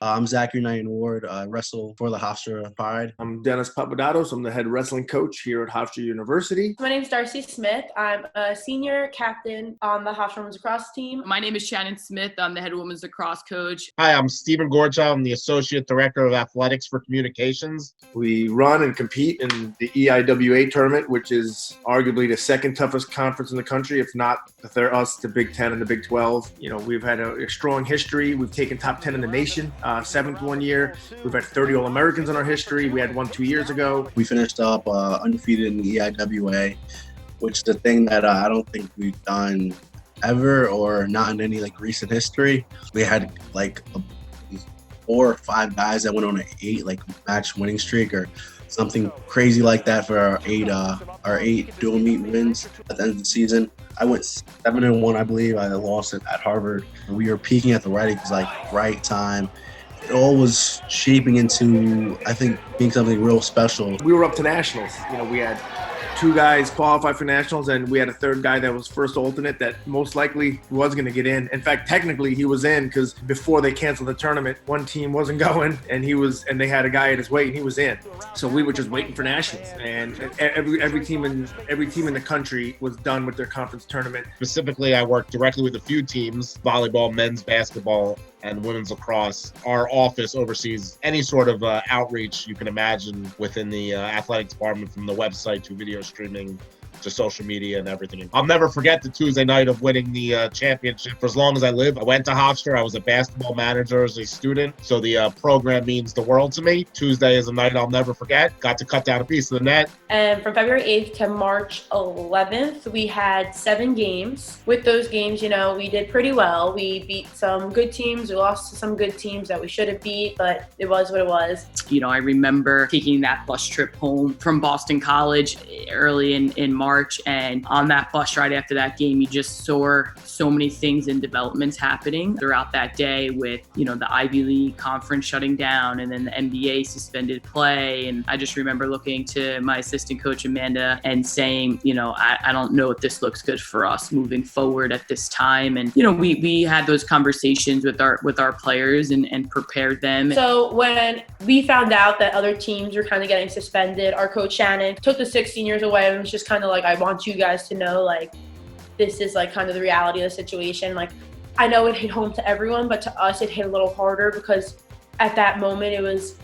I'm Zachary Knighton-Ward. I wrestle for the Hofstra Pride. I'm Dennis Papadatos. I'm the head wrestling coach here at Hofstra University. My name is Darcie Smith. I'm a senior captain on the Hofstra Women's Lacrosse team. My name is Shannon Smith. I'm the head women's lacrosse coach. Hi, I'm Stephen Gorchov. I'm the Associate Director of Athletics for Communications. We run and compete in the EIWA tournament, which is arguably the second toughest conference in the country, if not the Big Ten and the Big 12. You know, we've had a strong history. We've taken top 10 in the nation, seventh one year. We've had 30 All-Americans in our history. We had one 2 years ago. We finished up undefeated in the EIWA, which is the thing that I don't think we've done ever, or not in any recent history. We had 4 or 5 guys that went on an 8 match winning streak or something crazy like that for our eight dual meet wins at the end of the season. I went 7-1, I believe. I lost it at Harvard. We were peaking at the right time. It all was shaping into, I think, being something real special. We were up to nationals. You know, we had 2 guys qualified for nationals, and we had a 3rd guy that was first alternate that most likely was going to get in. In fact, technically he was in because before they canceled the tournament, one team wasn't going, and they had a guy at his weight, and he was in. So we were just waiting for nationals, and every team in the country was done with their conference tournament. Specifically, I work directly with a few teams: volleyball, men's basketball, and women's lacrosse. Our office oversees any sort of outreach you can imagine within the athletic department, from the website to video streaming to social media and everything. I'll never forget the Tuesday night of winning the championship. For as long as I live, I went to Hofstra. I was a basketball manager as a student, so the program means the world to me. Tuesday is a night I'll never forget. Got to cut down a piece of the net. And from February 8th to March 11th, we had 7 games. With those games, we did pretty well. We beat some good teams. We lost to some good teams that we should have beat, but it was what it was. I remember taking that bus trip home from Boston College early in March, and on that bus ride after that game, you just saw so many things and developments happening throughout that day with, the Ivy League conference shutting down, and then the NBA suspended play. And I just remember looking to my assistant coach, Amanda, and saying, I don't know if this looks good for us moving forward at this time. And, we had those conversations with our players and prepared them. So when we found out that other teams were kind of getting suspended, our coach Shannon took the 6 seniors away and was just kind of I want you guys to know, this is kind of the reality of the situation. I know it hit home to everyone, but to us it hit a little harder because at that moment it was,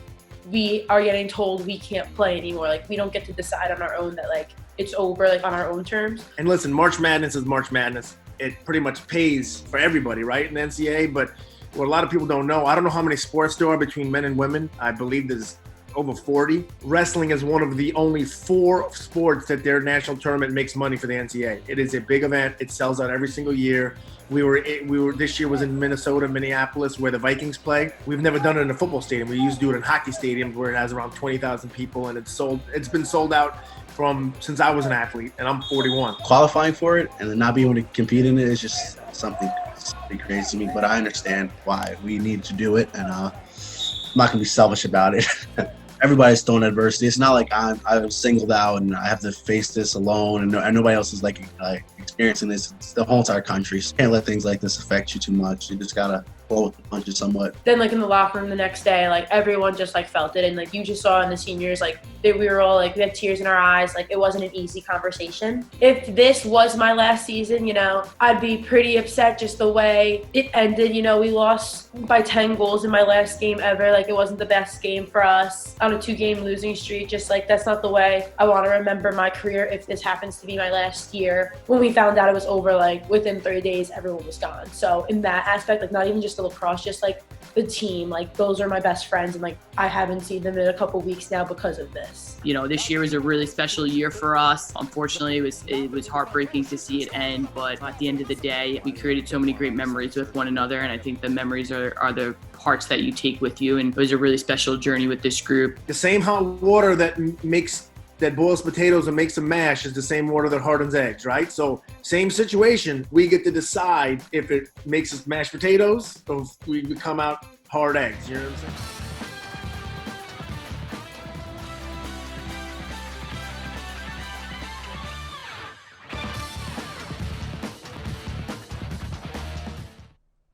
we are getting told we can't play anymore. We don't get to decide on our own that it's over on our own terms. And listen, March Madness is March Madness. It pretty much pays for everybody, right, in the NCAA. But what a lot of people don't know, I don't know how many sports there are between men and women. I believe there's over 40. Wrestling is one of the only 4 sports that their national tournament makes money for the NCAA. It is a big event. It sells out every single year. We were this year was in Minnesota, Minneapolis, where the Vikings play. We've never done it in a football stadium. We used to do it in hockey stadiums where it has around 20,000 people, and it's been sold out since I was an athlete, and I'm 41. Qualifying for it and then not being able to compete in it is just something pretty crazy to me, but I understand why we need to do it, and I'm not gonna be selfish about it. Everybody's thrown adversity. It's not like I'm singled out and I have to face this alone, and nobody else is experiencing this. It's the whole entire country. So you can't let things like this affect you too much. You just gotta roll with the punches somewhat. Then in the locker room the next day, everyone just felt it, and you just saw in the seniors we were all we had tears in our eyes. It wasn't an easy conversation. If this was my last season, I'd be pretty upset just the way it ended. We lost by 10 goals in my last game ever. It wasn't the best game for us on a 2-game losing streak. Just that's not the way I want to remember my career if this happens to be my last year. When we found out it was over, within 3 days, everyone was gone. So in that aspect, not even just the lacrosse, just the team, those are my best friends, and I haven't seen them in a couple weeks now because of this. This year was a really special year for us. Unfortunately, it was heartbreaking to see it end, but at the end of the day, we created so many great memories with one another, and I think the memories are the parts that you take with you, and it was a really special journey with this group. The same hot water that boils potatoes and makes them mash is the same water that hardens eggs, right? So same situation, we get to decide if it makes us mashed potatoes or if we come out hard eggs, you know what I'm saying?